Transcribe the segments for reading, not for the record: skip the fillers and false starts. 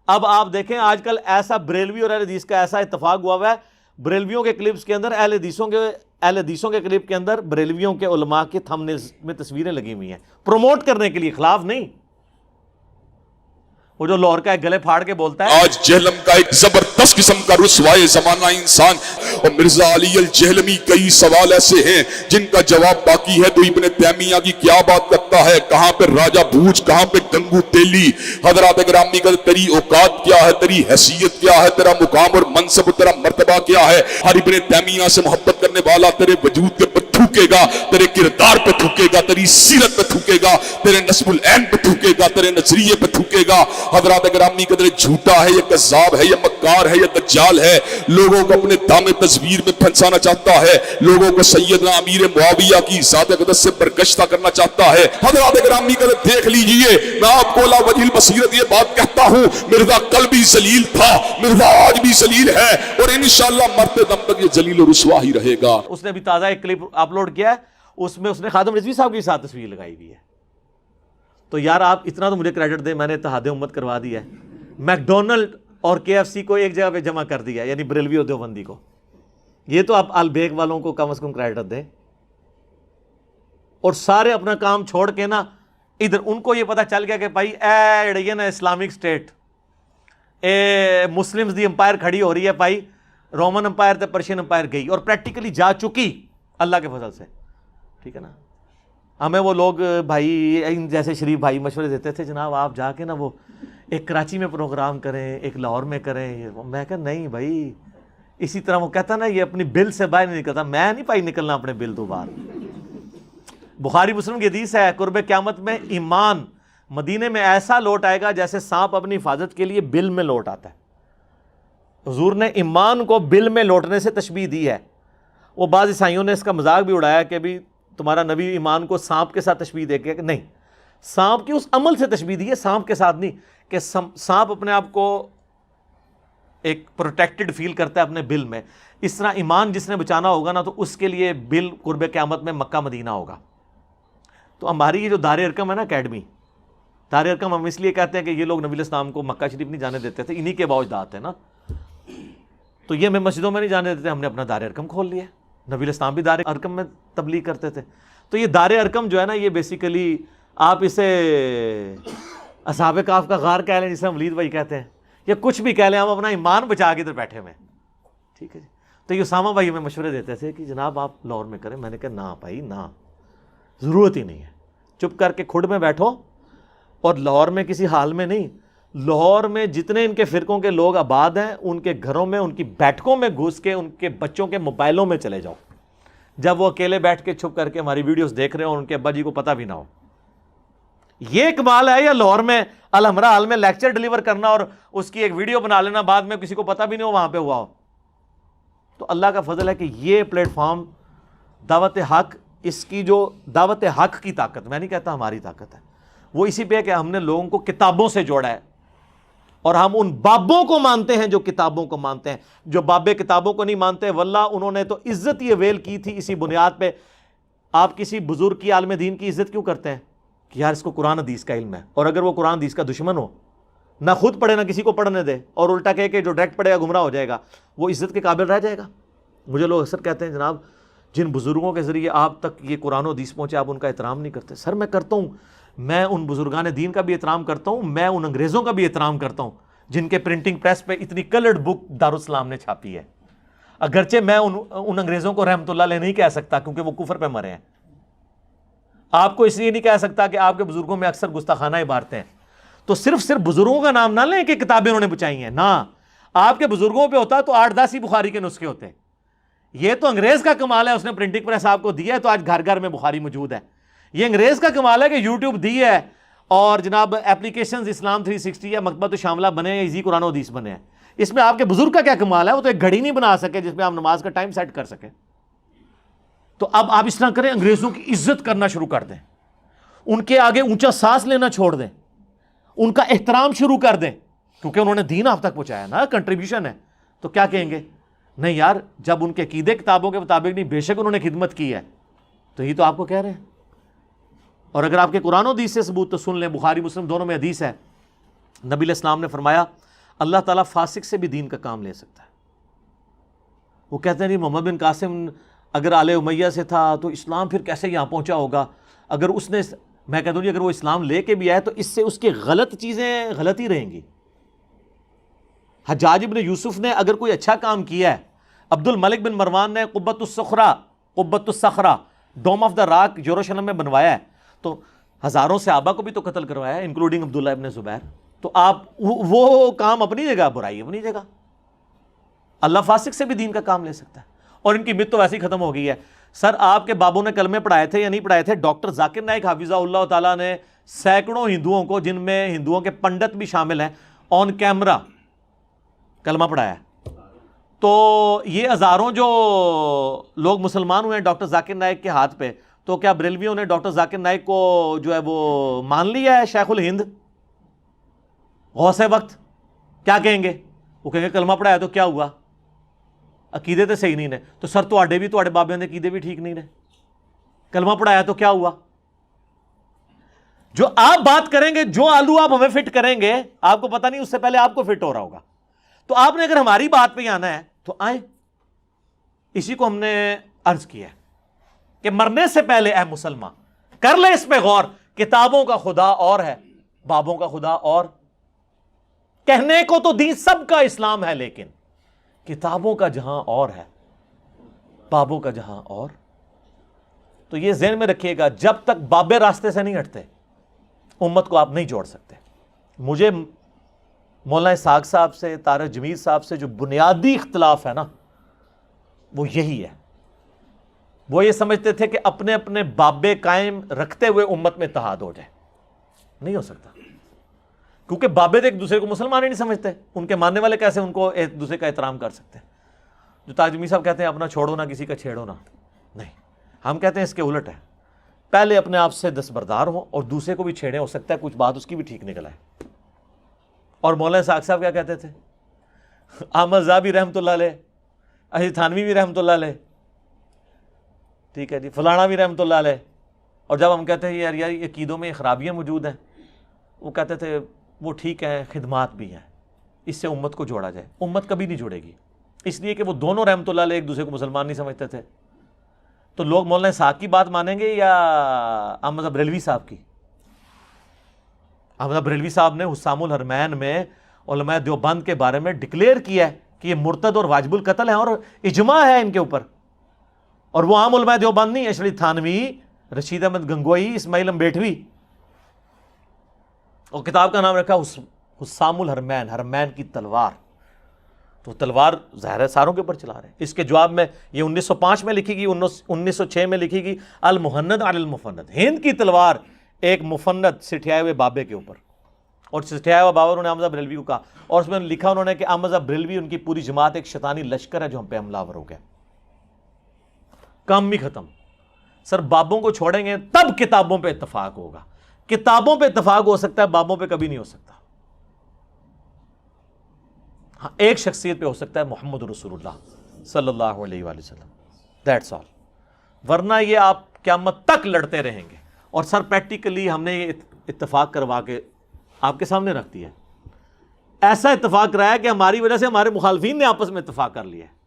اب آپ دیکھیں آج کل ایسا بریلوی اور اہل حدیث کا ایسا اتفاق ہوا ہے، بریلویوں کے کلپس کے اندر اہل حدیثوں کے کلپ کے اندر بریلویوں کے علماء کے تھمبنیلز میں تصویریں لگی ہوئی ہیں، پروموٹ کرنے کے لیے، خلاف نہیں۔ وہ جو لاہور کا ایک گلے پھاڑ کے بولتا ہے آج جہلم کا ایک زبردست قسم کا رسوائے زمانہ انسان، اور مرزا علی الجہلمی کئی سوال ایسے ہیں جن کا جواب باقی ہے۔ تو ابن تیمیہ کی کیا بات کرتا ہے، کہاں پہ راجہ بھوج، کہاں پہ گنگو تیلی۔ حضرات گرامی کا تیری اوقات کیا ہے، تیری حیثیت کیا ہے، تیرا مقام اور منصب، تیرا مرتبہ کیا ہے۔ ہر ابن تیمیہ سے محبت کرنے والا تیرے وجود کے پر تھوکے گا، تیرے کردار پہ تھوکے گا، تیری سیرت پہ تھوکے گا، تیرے نسب العین پہ تھوکے گا، تیرے نظریے پہ تھوکے گا۔ حضرات گرامی قدر جھوٹا ہے، یہ کذاب ہے، یہ مکار ہے، یہ دجال ہے، لوگوں کو اپنے دام تصویر میں پھنسانا چاہتا ہے، لوگوں کو سیدنا امیر معاویہ کی ذات اقدس سے برگشتہ کرنا چاہتا ہے۔ حضرات گرامی قدر دیکھ لیجئے، میں آپ کو لا وجہ البصیرت یہ بات کہتا ہوں، مرزا کل بھی ذلیل تھا، مرزا آج بھی ذلیل ہے، اور انشاءاللہ مرتے دم تک یہ ذلیل و رسوا ہی رہے گا۔ اس نے بھی تازہ ایک کلپ اپلوڈ کیا ہے، اس میں اس نے خادم رضوی صاحب کے ساتھ تصویر لگائی ہوئی ہے۔ تو یار آپ اتنا تو مجھے کریڈٹ دیں، میں نے اتحاد امت کروا دیا ہے، میکڈونلڈ اور KFC کو ایک جگہ پہ جمع کر دیا، یعنی بریلوی اور دیوبندی کو۔ یہ تو آپ البیگ والوں کو کم از کم کریڈٹ دیں، اور سارے اپنا کام چھوڑ کے نا ادھر، ان کو یہ پتہ چل گیا کہ بھائی اے نا اسلامک اسٹیٹ، اے مسلمز دی امپائر کھڑی ہو رہی ہے، بھائی رومن امپائر تے پرشین امپائر گئی، اور پریکٹیکلی جا چکی اللہ کے فضل سے، ٹھیک ہے نا۔ ہمیں وہ لوگ بھائی جیسے شریف بھائی مشورے دیتے تھے، جناب آپ جا کے نا وہ ایک کراچی میں پروگرام کریں، ایک لاہور میں کریں۔ میں کہا نہیں بھائی، اسی طرح وہ کہتا نا یہ اپنی بل سے باہر نہیں نکلتا، میں نہیں پائی نکلنا اپنے بل تو باہر۔ بخاری مسلم کی حدیث ہے، قرب قیامت میں ایمان مدینے میں ایسا لوٹ آئے گا جیسے سانپ اپنی حفاظت کے لیے بل میں لوٹ آتا ہے۔ حضور نے ایمان کو بل میں لوٹنے سے تشبیہ دی ہے۔ وہ بعض عیسائیوں نے اس کا مذاق بھی اڑایا کہ بھی تمہارا نبی ایمان کو سانپ کے ساتھ تشبیہ دے کے، کہ نہیں، سانپ کی اس عمل سے تشبیہ دی ہے، سانپ کے ساتھ نہیں، کہ سانپ اپنے آپ کو ایک پروٹیکٹڈ فیل کرتا ہے اپنے بل میں، اس طرح ایمان جس نے بچانا ہوگا نا تو اس کے لیے بل قرب قیامت میں مکہ مدینہ ہوگا۔ تو ہماری یہ جو دار ارقم ہے نا اکیڈمی، دار ارقم ہم اس لیے کہتے ہیں کہ یہ لوگ نبی علیہ السلام کو مکہ شریف نہیں جانے دیتے تھے، انہی کے باوجدات ہیں نا، تو یہ ہمیں مسجدوں میں نہیں جانے دیتے، ہم نے اپنا دار ارقم کھول لیا۔ نبی علیہ السلام بھی دار ارقم میں تبلیغ کرتے تھے۔ تو یہ دار ارقم جو ہے نا، یہ بیسیکلی آپ اسے اصحاب کہف کا غار کہہ لیں، جسے ہم ولید بھائی کہتے ہیں، یا کچھ بھی کہہ لیں، ہم اپنا ایمان بچا کے ادھر بیٹھے ہوئے، ٹھیک ہے جی۔ تو یہ اسامہ بھائی ہمیں مشورے دیتے تھے کہ جناب آپ لاہور میں کریں، میں نے کہا نہ بھائی نہ، ضرورت ہی نہیں ہے، چپ کر کے کھڈ میں بیٹھو، اور لاہور میں کسی حال میں نہیں، لاہور میں جتنے ان کے فرقوں کے لوگ آباد ہیں، ان کے گھروں میں، ان کی بیٹھکوں میں گھس کے، ان کے بچوں کے موبائلوں میں چلے جاؤ، جب وہ اکیلے بیٹھ کے چھپ کر کے ہماری ویڈیوز دیکھ رہے ہوں، ان کے ابا جی کو پتہ بھی نہ ہو۔ یہ کمال ہے، یا لاہور میں الحمرا حال میں لیکچر ڈیلیور کرنا اور اس کی ایک ویڈیو بنا لینا، بعد میں کسی کو پتہ بھی نہیں ہو وہاں پہ ہوا ہو۔ تو اللہ کا فضل ہے کہ یہ پلیٹ فارم دعوت حق، اس کی جو دعوت حق کی طاقت، میں نہیں کہتا ہماری طاقت ہے، وہ اسی پہ ہے کہ ہم نے لوگوں کو کتابوں سے جوڑا ہے، اور ہم ان بابوں کو مانتے ہیں جو کتابوں کو مانتے ہیں۔ جو بابے کتابوں کو نہیں مانتے، واللہ انہوں نے تو عزت یہ ویل کی تھی اسی بنیاد پہ۔ آپ کسی بزرگ کی، عالم دین کی عزت کیوں کرتے ہیں؟ کہ یار اس کو قرآن حدیث کا علم ہے، اور اگر وہ قرآن حدیث کا دشمن ہو، نہ خود پڑھے نہ کسی کو پڑھنے دے، اور الٹا کہے کہ جو ڈائریکٹ پڑھے گا گمراہ ہو جائے گا، وہ عزت کے قابل رہ جائے گا؟ مجھے لوگ اکثر کہتے ہیں جناب جن بزرگوں کے ذریعے آپ تک یہ قرآن و حدیث پہنچے، آپ ان کا احترام نہیں کرتے۔ سر میں کرتا ہوں، میں ان بزرگان دین کا بھی احترام کرتا ہوں، میں ان انگریزوں کا بھی احترام کرتا ہوں جن کے پرنٹنگ پریس پہ اتنی کلرڈ بک دارالاسلام نے چھاپی ہے، اگرچہ میں ان انگریزوں کو رحمت اللہ علیہ نہیں کہہ سکتا کیونکہ وہ کفر پہ مرے ہیں۔ آپ کو اس لیے نہیں کہہ سکتا کہ آپ کے بزرگوں میں اکثر گستاخانہ عبارتیں ہیں۔ تو صرف بزرگوں کا نام نہ لیں کہ کتابیں انہوں نے بچائی ہیں، نہ، آپ کے بزرگوں پہ ہوتا تو 8-10 ہی بخاری کے نسخے ہوتے۔ یہ تو انگریز کا کمال ہے، اس نے پرنٹنگ پریس آپ کو دی ہے تو آج گھر گھر میں بخاری موجود ہے۔ یہ انگریز کا کمال ہے کہ یوٹیوب دی ہے، اور جناب اپلیکیشنز اسلام 360 یا مکتبۃ شاملہ بنے ہیں، ایزی قرآن و حدیث بنے ہیں۔ اس میں آپ کے بزرگ کا کیا کمال ہے؟ وہ تو ایک گھڑی نہیں بنا سکے جس میں آپ نماز کا ٹائم سیٹ کر سکیں۔ تو اب آپ اس طرح کریں، انگریزوں کی عزت کرنا شروع کر دیں، ان کے آگے اونچا سانس لینا چھوڑ دیں، ان کا احترام شروع کر دیں، کیونکہ انہوں نے دین آپ تک پہنچایا نا، کنٹریبیوشن ہے۔ تو کیا کہیں گے؟ نہیں یار، جب ان کے عقیدے کتابوں کے مطابق نہیں، بے شک انہوں نے خدمت کی ہے، تو یہ تو آپ کو کہہ رہے ہیں۔ اور اگر آپ کے قرآن و حدیث سے ثبوت تو سن لیں، بخاری مسلم دونوں میں حدیث ہے، نبی علیہ السلام نے فرمایا اللہ تعالیٰ فاسق سے بھی دین کا کام لے سکتا ہے. وہ کہتے ہیں نہیں محمد بن قاسم اگر آل امیہ سے تھا تو اسلام پھر کیسے یہاں پہنچا ہوگا. اگر اس نے، میں کہتا ہوں جی اگر وہ اسلام لے کے بھی آئے تو اس سے اس کی غلط چیزیں غلط ہی رہیں گی. حجاج ابن یوسف نے اگر کوئی اچھا کام کیا ہے، عبد الملک بن مروان نے قبۃ الصخرہ ڈوم آف دا راک یروشلم میں بنوایا ہے، تو ہزاروں صحابہ کو بھی تو قتل کروایا ہے انکلوڈنگ عبداللہ ابن زبیر. تو آپ وہ کام اپنی جگہ، برائی اپنی جگہ. اللہ فاسق سے بھی دین کا کام لے سکتا ہے. اور ان کی مت تو ویسے ہی ختم ہو گئی ہے. سر آپ کے بابوں نے کلمے پڑھائے تھے یا نہیں پڑھائے تھے؟ ڈاکٹر ذاکر نائک حافظہ اللہ تعالیٰ نے سینکڑوں ہندوؤں کو، جن میں ہندوؤں کے پنڈت بھی شامل ہیں، آن کیمرہ کلمہ پڑھایا ہے. تو یہ ہزاروں جو لوگ مسلمان ہوئے ہیں ڈاکٹر ذاکر نائک کے ہاتھ پہ، تو کیا بریلویوں نے ڈاکٹر ذاکر نائک کو جو ہے وہ مان لیا ہے شیخ الہند، غوث وقت؟ کیا کہیں گے؟ وہ کہیں گے کلمہ پڑھایا تو کیا ہوا، عقیدے تو صحیح نہیں نے. تو سر تواڈے بھی، تواڈے بابے دے عقیدے بھی ٹھیک نہیں نے. کلمہ پڑھایا تو کیا ہوا؟ جو آپ بات کریں گے، جو آلو آپ ہمیں فٹ کریں گے، آپ کو پتہ نہیں اس سے پہلے آپ کو فٹ ہو رہا ہوگا. تو آپ نے اگر ہماری بات پہ آنا ہے تو آئیں. اسی کو ہم نے عرض کیا ہے کہ مرنے سے پہلے اے مسلمان کر لے اس پہ غور. کتابوں کا خدا اور ہے، بابوں کا خدا اور. کہنے کو تو دین سب کا اسلام ہے، لیکن کتابوں کا جہاں اور ہے، بابوں کا جہاں اور. تو یہ ذہن میں رکھیے گا، جب تک بابے راستے سے نہیں ہٹتے امت کو آپ نہیں جوڑ سکتے. مجھے مولانا اسحاق صاحب سے، طارق جمیل صاحب سے جو بنیادی اختلاف ہے نا، وہ یہی ہے. وہ یہ سمجھتے تھے کہ اپنے اپنے بابے قائم رکھتے ہوئے امت میں اتحاد ہو جائے. نہیں ہو سکتا، کیونکہ بابے تو ایک دوسرے کو مسلمان ہی نہیں سمجھتے. ان کے ماننے والے کیسے ان کو ایک دوسرے کا احترام کر سکتے ہیں؟ جو طارق جمیل صاحب کہتے ہیں اپنا چھوڑو نہ کسی کا چھیڑو نہ، نہیں. ہم کہتے ہیں اس کے الٹ ہے، پہلے اپنے آپ سے دستبردار ہوں اور دوسرے کو بھی چھیڑیں. ہو سکتا ہے کچھ بات اس کی بھی ٹھیک نکل آئے. اور مولانا اسحاق صاحب کیا کہتے تھے؟ احمد زاہد بھی رحمۃ اللہ علیہ، علی تھانوی بھی رحمۃ اللہ علیہ، ٹھیک ہے جی، فلانا بھی رحمۃ اللہ علیہ. اور جب ہم کہتے ہیں یار یہ عقیدوں میں خرابیاں موجود ہیں، وہ کہتے تھے وہ ٹھیک ہے، خدمات بھی ہیں، اس سے امت کو جوڑا جائے. امت کبھی نہیں جوڑے گی، اس لیے کہ وہ دونوں رحمۃ اللہ علیہ ایک دوسرے کو مسلمان نہیں سمجھتے تھے. تو لوگ مولانا اسحاق کی بات مانیں گے یا احمد بریلوی صاحب کی؟ احمد بریلوی صاحب نے حسام الحرمین میں علماء دیوبند کے بارے میں ڈکلیئر کیا ہے کہ یہ مرتد اور واجب القتل ہے، اور اجماع ہے ان کے اوپر. اور وہ عام علماء دیوبند نہیں، اشرف تھانوی، رشید احمد گنگوئی، اسماعیل امبیٹوی. اور کتاب کا نام رکھا حسام الحرمین، حرمین کی تلوار. تو تلوار ظاہر ہے ساروں کے اوپر چلا رہے ہیں. اس کے جواب میں یہ 1905 میں لکھی گئی، 1906 میں لکھی گئی المحند علی المفند، ہند کی تلوار ایک مفند سٹھیائے ہوئے بابے کے اوپر. اور سٹھیائے ہوا بابا انہوں نے احمد بریلوی کو کہا، اور اس میں لکھا انہوں نے کہ احمد بریلوی ان کی پوری جماعت ایک شیطانی لشکر ہے جو ہم پہ حملہ آور ہو گیا. کام بھی ختم. سر بابوں کو چھوڑیں گے تب کتابوں پہ اتفاق ہوگا. کتابوں پہ اتفاق ہو سکتا ہے، بابوں پہ کبھی نہیں ہو سکتا. ہاں ایک شخصیت پہ ہو سکتا ہے، محمد رسول اللہ صلی اللہ علیہ وآلہ وسلم، دیٹس آل. ورنہ یہ آپ قیامت تک لڑتے رہیں گے. اور سر پریکٹیکلی ہم نے یہ اتفاق کروا کے آپ کے سامنے رکھ دیا ہے. ایسا اتفاق کرایا کہ ہماری وجہ سے ہمارے مخالفین نے آپس میں اتفاق کر لیا ہے.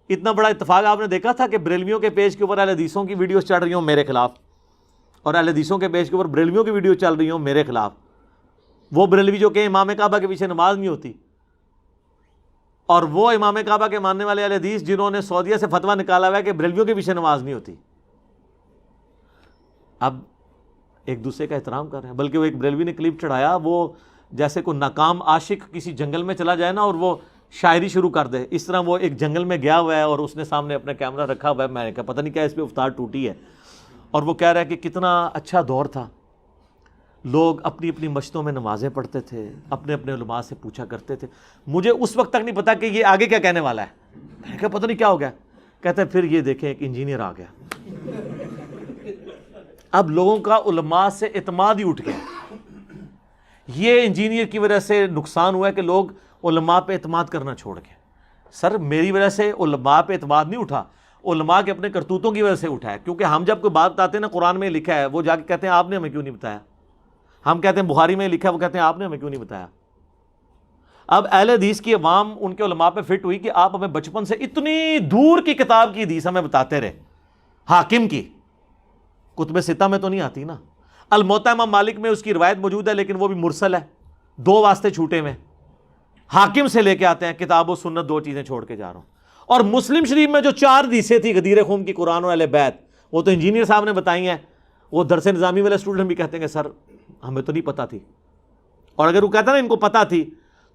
اتنا بڑا اتفاق آپ نے دیکھا تھا کہ بریلویوں کے پیج کے اوپر اہل حدیثوں کی ویڈیوز چل رہی ہوں میرے خلاف، اور اہل حدیثوں کے پیج کے اوپر بریلویوں کی ویڈیو چل رہی ہوں میرے خلاف. وہ بریلوی جو کہ امام کعبہ کے پیچھے نماز نہیں ہوتی، اور وہ امام کعبہ کے ماننے والے اہل حدیث جنہوں نے سعودیہ سے فتویٰ نکالا ہوا ہے کہ بریلویوں کے پیچھے نماز نہیں ہوتی. اب ایک دوسرے کا احترام کر رہے ہیں. بلکہ وہ ایک بریلوی نے کلپ چڑھایا، وہ جیسے کوئی ناکام عاشق کسی جنگل میں چلا جائے نا اور وہ شاعری شروع کر دے، اس طرح وہ ایک جنگل میں گیا ہوا ہے اور اس نے سامنے اپنا کیمرہ رکھا ہوا ہے. میں نے کہا پتہ نہیں کیا اس پہ افطار ٹوٹی ہے. اور وہ کہہ رہا ہے کہ کتنا اچھا دور تھا، لوگ اپنی اپنی مسجدوں میں نمازیں پڑھتے تھے، اپنے اپنے علماء سے پوچھا کرتے تھے. مجھے اس وقت تک نہیں پتا کہ یہ آگے کیا کہنے والا ہے. میں نے کہا پتہ نہیں کیا ہو گیا. کہتے ہیں پھر یہ دیکھیں ایک انجینئر آ گیا. اب لوگوں کا علماء سے اعتماد ہی اٹھ گیا. یہ انجینئر کی وجہ سے نقصان ہوا ہے کہ لوگ علماء پہ اعتماد کرنا چھوڑ گئے. سر میری وجہ سے علماء پہ اعتماد نہیں اٹھا، علماء کے اپنے کرتوتوں کی وجہ سے اٹھا ہے. کیونکہ ہم جب کوئی بات بتاتے ہیں نا قرآن میں لکھا ہے، وہ جا کے کہتے ہیں آپ نے ہمیں کیوں نہیں بتایا. ہم کہتے ہیں بخاری میں لکھا ہے، وہ کہتے ہیں آپ نے ہمیں کیوں نہیں بتایا. اب اہل حدیث کی عوام ان کے علماء پہ فٹ ہوئی کہ آپ ہمیں بچپن سے اتنی دور کی کتاب کی حدیث ہمیں بتاتے رہے، حاکم کی، کتب ستہ میں تو نہیں آتی نا، الموطا امام مالک میں اس کی روایت موجود ہے لیکن وہ بھی مرسل ہے، 2 واسطے چھوٹے میں، حاکم سے لے کے آتے ہیں، کتاب و سنت 2 چیزیں چھوڑ کے جا رہا ہوں۔ اور مسلم شریف میں جو 4 حدیثیں تھی غدیر خم کی، قرآن اور اہل بیت، وہ تو انجینئر صاحب نے بتائی ہیں، وہ درس نظامی والے اسٹوڈنٹ بھی کہتے ہیں کہ سر ہمیں تو نہیں پتہ تھی، اور اگر وہ کہتا نا ان کو پتہ تھی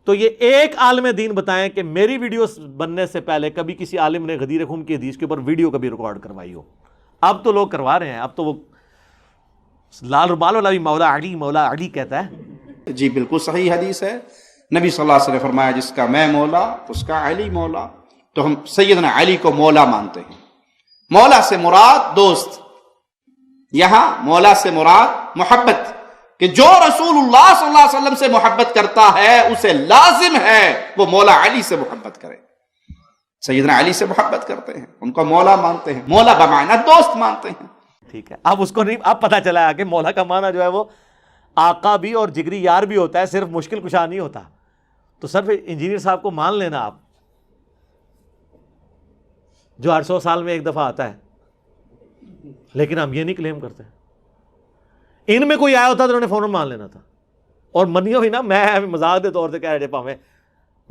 تو یہ ایک عالم دین بتائیں کہ میری ویڈیوز بننے سے پہلے کبھی کسی عالم نے غدیر خم کی حدیث کے اوپر ویڈیو کبھی ریکارڈ کروائی ہو۔ اب تو لوگ کروا رہے ہیں، اب تو وہ لال رومال والا بھی مولا علی کہتا ہے۔ جی بالکل صحیح حدیث ہے، نبی صلی اللہ علیہ وسلم نے فرمایا جس کا میں مولا اس کا علی مولا، تو ہم سیدنا علی کو مولا مانتے ہیں۔ مولا سے مراد دوست، یہاں مولا سے مراد محبت، کہ جو رسول اللہ صلی اللہ علیہ وسلم سے محبت کرتا ہے اسے لازم ہے وہ مولا علی سے محبت کرے۔ سیدنا علی سے محبت کرتے ہیں، ان کو مولا مانتے ہیں، مولا بمعنی دوست مانتے ہیں۔ ٹھیک ہے، اب اس کو نہیں، اب پتہ چلا ہے کہ مولا کا معنی جو ہے وہ آقا بھی اور جگری یار بھی ہوتا ہے، صرف مشکل کشا نہیں ہوتا۔ تو صرف انجینئر صاحب کو مان لینا آپ، جو 800 سال میں ایک دفعہ آتا ہے، لیکن ہم یہ نہیں کلیم کرتے۔ ان میں کوئی آیا ہوتا تو انہوں نے فوراً مان لینا تھا، اور منیو بھی نا، میں مذاق دے طور سے کہہ رہے پاویں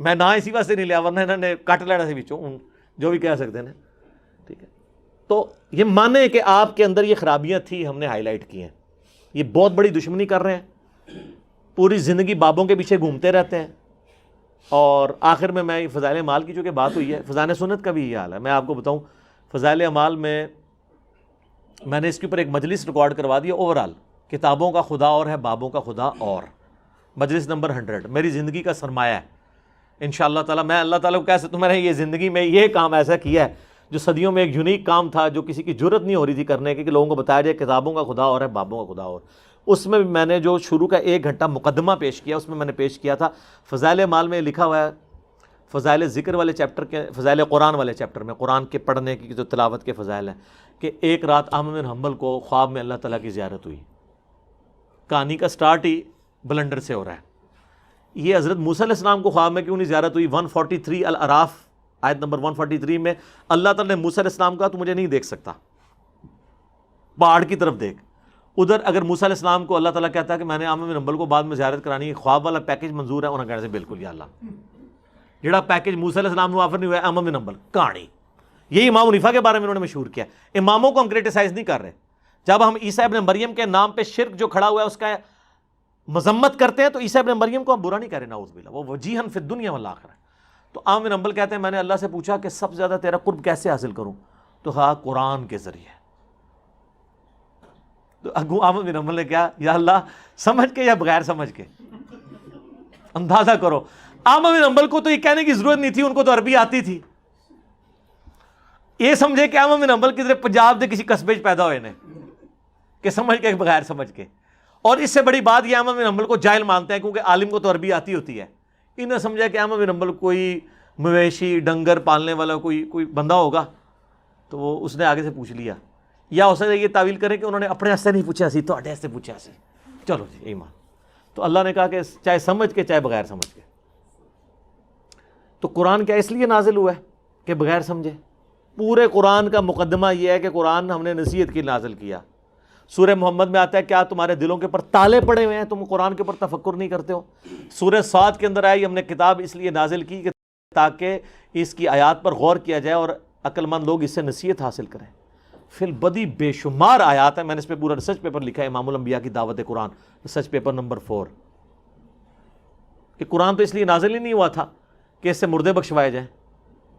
میں نہ اسی واسطے نہیں لیا، ورنہ انہوں نے کٹ لینا سی بچوں، جو بھی کہہ سکتے ہیں۔ ٹھیک ہے، تو یہ مانے کہ آپ کے اندر یہ خرابیاں تھیں، ہم نے ہائی لائٹ کی ہیں۔ یہ بہت بڑی دشمنی کر رہے ہیں، پوری زندگی بابوں کے پیچھے گھومتے رہتے ہیں، اور آخر میں فضائل اعمال کی چونکہ بات ہوئی ہے، فضائل سنت کا بھی یہ حال ہے۔ میں آپ کو بتاؤں، فضائل اعمال میں نے اس کے اوپر ایک مجلس ریکارڈ کروا دیا، اوورال کتابوں کا خدا اور ہے، بابوں کا خدا اور، مجلس نمبر 100، میری زندگی کا سرمایہ ہے انشاءاللہ تعالیٰ۔ میں اللہ تعالیٰ کو کہہ سکتا ہوں میں نے یہ زندگی میں یہ کام ایسا کیا ہے جو صدیوں میں ایک یونیک کام تھا، جو کسی کی جرت نہیں ہو رہی تھی کرنے کی، کہ لوگوں کو بتایا جائے کتابوں کا خدا اور ہے، بابوں کا خدا اور۔ اس میں میں نے جو شروع کا 1 گھنٹہ مقدمہ پیش کیا، اس میں میں نے پیش کیا تھا فضائل اعمال میں لکھا ہوا ہے، فضائل ذکر والے چیپٹر کے، فضائل قرآن والے چیپٹر میں، قرآن کے پڑھنے کی جو تلاوت کے فضائل ہیں، کہ ایک رات احمد بن حنبل کو خواب میں اللہ تعالیٰ کی زیارت ہوئی۔ کہانی کا سٹارٹ ہی بلنڈر سے ہو رہا ہے۔ یہ حضرت موسیٰ علیہ السلام کو خواب میں کیوں نہیں زیارت ہوئی؟ 143 الاعراف آیت نمبر 143 میں اللہ تعالیٰ نے موسیٰ علیہ السلام کہا تو مجھے نہیں دیکھ سکتا، پہاڑ کی طرف دیکھ۔ ادھر اگر موسیٰ علیہ السلام کو اللہ تعالیٰ کہتا ہے کہ میں نے احمد بن حنبل کو بعد میں زیارت کرانی ہے، خواب والا پیکج منظور ہے، انہوں نے کہنا سے بالکل یا اللہ، جڑا پیکج موسیٰ علیہ السلام کو آفر نہیں ہوا ہے، احمد بن حنبل کہانی۔ یہی امام حنیفہ کے بارے میں انہوں نے مشہور کیا۔ اماموں کو ہم کریٹیسائز نہیں کر رہے، جب ہم عیسیٰ ابن مریم کے نام پہ شرک جو کھڑا ہوا ہے اس کا مذمت کرتے ہیں تو عیسیٰ ابن مریم کو ہم برا نہیں کہہ رہے، نعوذ باللہ، وہ وجیہن فی الدنیا والآخرہ۔ تو احمد بن حنبل کہتے ہیں میں نے اللہ سے پوچھا کہ سب سے زیادہ تیرا قرب کیسے حاصل کروں، تو کہا قرآن کے ذریعے۔ تو احمد بن حنبل نے کہا یا اللہ سمجھ کے یا بغیر سمجھ کے، اندازہ کرو۔ احمد بن حنبل کو تو یہ کہنے کی ضرورت نہیں تھی، ان کو تو عربی آتی تھی۔ یہ سمجھے کہ احمد بن حنبل کدھر پنجاب دے کسی قصبے پیدا ہوئے نے، کہ سمجھ کے بغیر سمجھ کے۔ اور اس سے بڑی بات یہ احمد بن حنبل کو جاہل مانتے ہیں کیونکہ عالم کو تو عربی آتی ہوتی ہے۔ انہیں سمجھا کہ احمد بن حنبل کوئی مویشی ڈنگر پالنے والا کوئی بندہ ہوگا، تو وہ اس نے آگے سے پوچھ لیا، یا ہو سکتا ہے یہ تعویل کریں کہ انہوں نے اپنے ہاستے نہیں پوچھا سی، تو ہاستے پوچھا سی، چلو جی ایمان۔ تو اللہ نے کہا کہ چاہے سمجھ کے چاہے بغیر سمجھ کے۔ تو قرآن کیا اس لیے نازل ہوا ہے کہ بغیر سمجھے؟ پورے قرآن کا مقدمہ یہ ہے کہ قرآن ہم نے نصیحت کی نازل کیا۔ سورہ محمد میں آتا ہے کیا تمہارے دلوں کے اوپر تالے پڑے ہوئے ہیں، تم قرآن کے اوپر تفکر نہیں کرتے ہو؟ سورہ صاد کے اندر آئی ہم نے کتاب اس لیے نازل کی کہ تاکہ اس کی آیات پر غور کیا جائے اور عقل مند لوگ اس سے نصیحت حاصل کریں۔ فی البدی بے شمار آیات ہیں، میں نے اس پہ پورا ریسرچ پیپر لکھا ہے، امام الانبیاء کی دعوت قرآن، ریسرچ پیپر نمبر 4، کہ قرآن تو اس لیے نازل ہی نہیں ہوا تھا کہ اس سے مردے بخشوائے جائیں،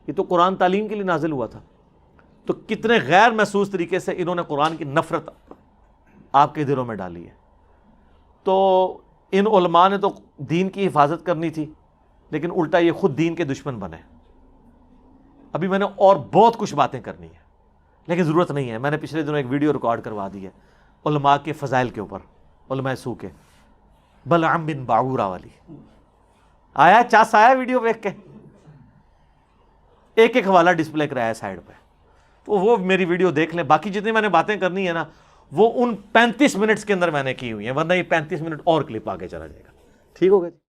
یہ تو قرآن تعلیم کے لیے نازل ہوا تھا۔ تو کتنے غیر محسوس طریقے سے انہوں نے قرآن کی نفرت آپ کے دلوں میں ڈالی ہے۔ تو ان علماء نے تو دین کی حفاظت کرنی تھی، لیکن الٹا یہ خود دین کے دشمن بنے۔ ابھی میں نے اور بہت کچھ باتیں کرنی ہیں لیکن ضرورت نہیں ہے۔ میں نے پچھلے دنوں ایک ویڈیو ریکارڈ کروا دی ہے علماء کے فضائل کے اوپر، علماء سو کے، بلعم بن باعورہ والی۔ آیا چاس آیا ویڈیو دیکھ کے؟ ایک ایک حوالہ ڈسپلے کرایا ہے سائڈ پہ، تو وہ میری ویڈیو دیکھ لیں۔ باقی جتنی میں نے باتیں کرنی ہے نا وہ ان 35 منٹس کے اندر میں نے کی ہوئی ہیں، ورنہ یہ 35 منٹ اور کلپ آگے چلا جائے گا۔ ٹھیک ہو گیا؟